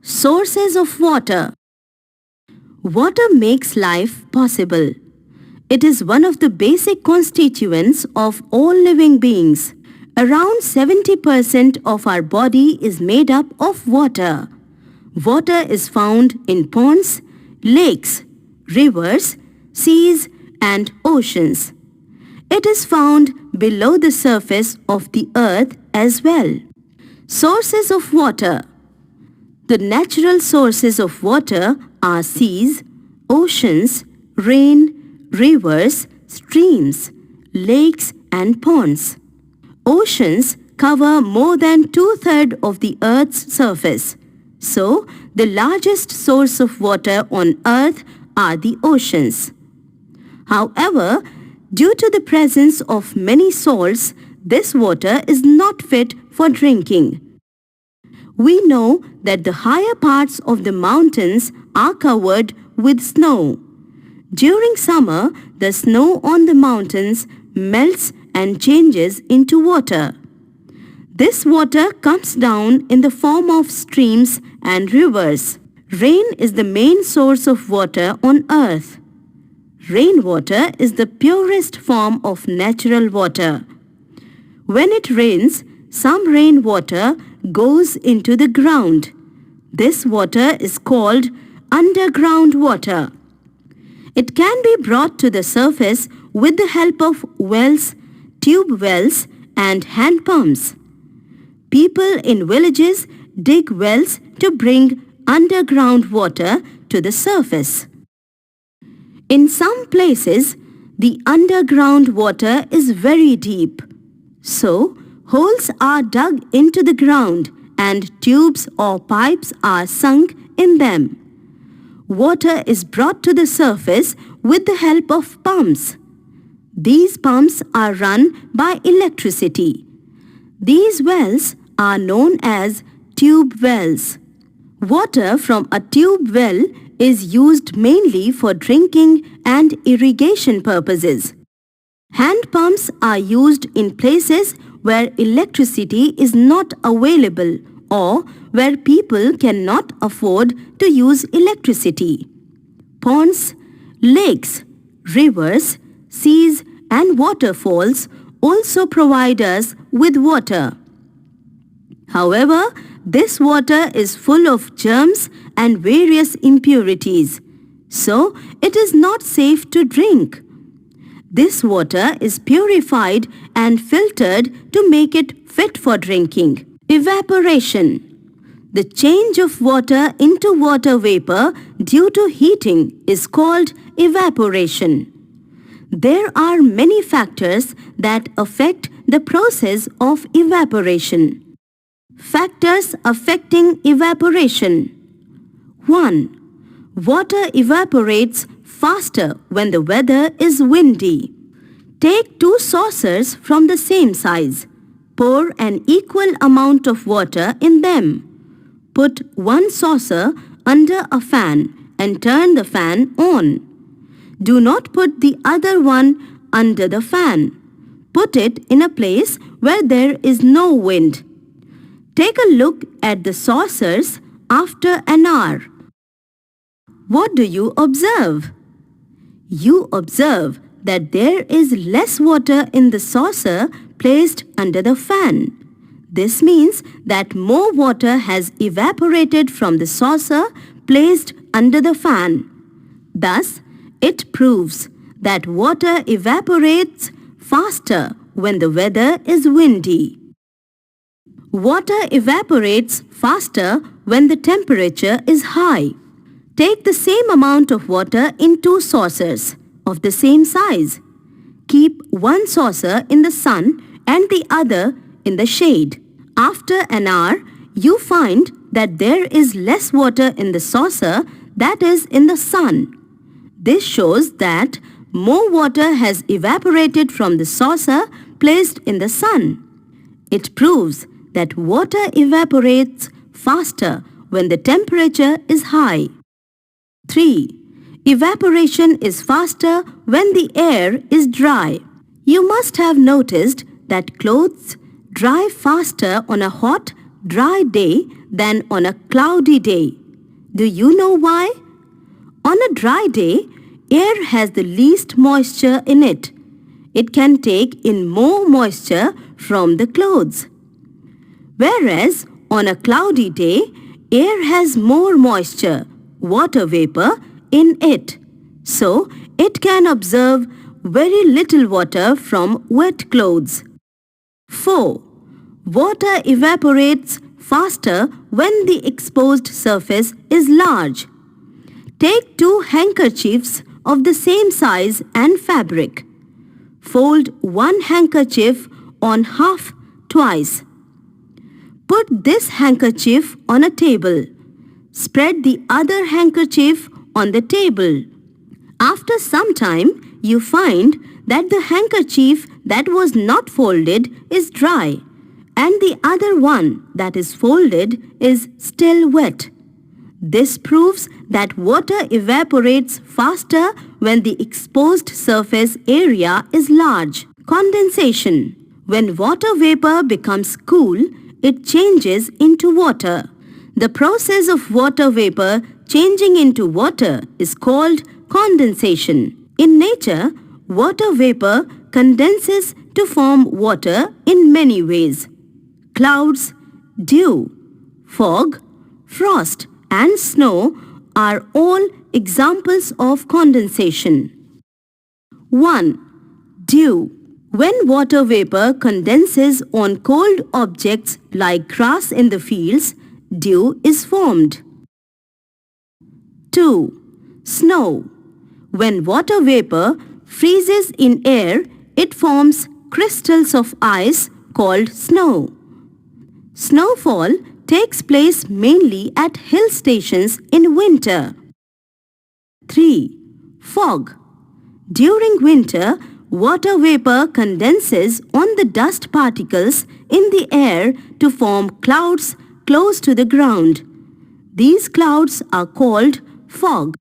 Sources of water. Water makes life possible. It is one of the basic constituents of all living beings. Around 70% of our body is made up of water. Water is found in ponds, lakes, rivers, seas, and oceans. It is found below the surface of the earth as well. Sources of water. The natural sources of water are seas, oceans, rain, rivers, streams, lakes, and ponds. Oceans cover more than 2/3 of the Earth's surface. So, the largest source of water on Earth are the oceans. However, due to the presence of many salts, this water is not fit for drinking. We know that the higher parts of the mountains are covered with snow. During summer, the snow on the mountains melts and changes into water. This water comes down in the form of streams and rivers. Rain is the main source of water on earth. Rainwater is the purest form of natural water. When it rains, some rainwater goes into the ground. This water is called underground water. It can be brought to the surface with the help of wells, tube wells, and hand pumps. People in villages dig wells to bring underground water to the surface. In some places, the underground water is very deep. So, holes are dug into the ground and tubes or pipes are sunk in them. Water is brought to the surface with the help of pumps. These pumps are run by electricity. These wells are known as tube wells. Water from a tube well is used mainly for drinking and irrigation purposes. Hand pumps are used in places where electricity is not available or where people cannot afford to use electricity. Ponds, lakes, rivers, seas, and waterfalls also provide us with water. However, this water is full of germs and various impurities, so it is not safe to drink. This water is purified and filtered to make it fit for drinking. Evaporation. The change of water into water vapor due to heating is called evaporation. There are many factors that affect the process of evaporation. Factors affecting evaporation. 1. Water evaporates faster when the weather is windy. Take 2 saucers from the same size. Pour an equal amount of water in them. Put one saucer under a fan and turn the fan on. Do not put the other one under the fan. Put it in a place where there is no wind. Take a look at the saucers after an hour. What do you observe? You observe that there is less water in the saucer placed under the fan. This means that more water has evaporated from the saucer placed under the fan. Thus, it proves that water evaporates faster when the weather is windy. Water evaporates faster when the temperature is high. Take the same amount of water in 2 saucers of the same size. Keep one saucer in the sun and the other in the shade. After an hour, you find that there is less water in the saucer that is in the sun. This shows that more water has evaporated from the saucer placed in the sun. It proves that water evaporates faster when the temperature is high. 3. Evaporation is faster when the air is dry. You must have noticed that clothes dry faster on a hot, dry day than on a cloudy day. Do you know why? On a dry day, air has the least moisture in it. It can take in more moisture from the clothes. Whereas on a cloudy day, air has more moisture, water vapor, in it. So, it can absorb very little water from wet clothes. 4. Water evaporates faster when the exposed surface is large. Take 2 handkerchiefs of the same size and fabric. Fold one handkerchief on half twice. Put this handkerchief on a table. Spread the other handkerchief on the table. After some time, you find that the handkerchief that was not folded is dry and the other one that is folded is still wet. This proves that water evaporates faster when the exposed surface area is large. Condensation. When water vapor becomes cool, it changes into water. The process of water vapor changing into water is called condensation. In nature, water vapor condenses to form water in many ways. Clouds, dew, fog, frost and snow are all examples of condensation. 1. Dew. When water vapor condenses on cold objects like grass in the fields, dew is formed. 2. Snow. When water vapor freezes in air, it forms crystals of ice called snow. Snowfall takes place mainly at hill stations in winter. 3. Fog. During winter, water vapor condenses on the dust particles in the air to form clouds close to the ground. These clouds are called fog.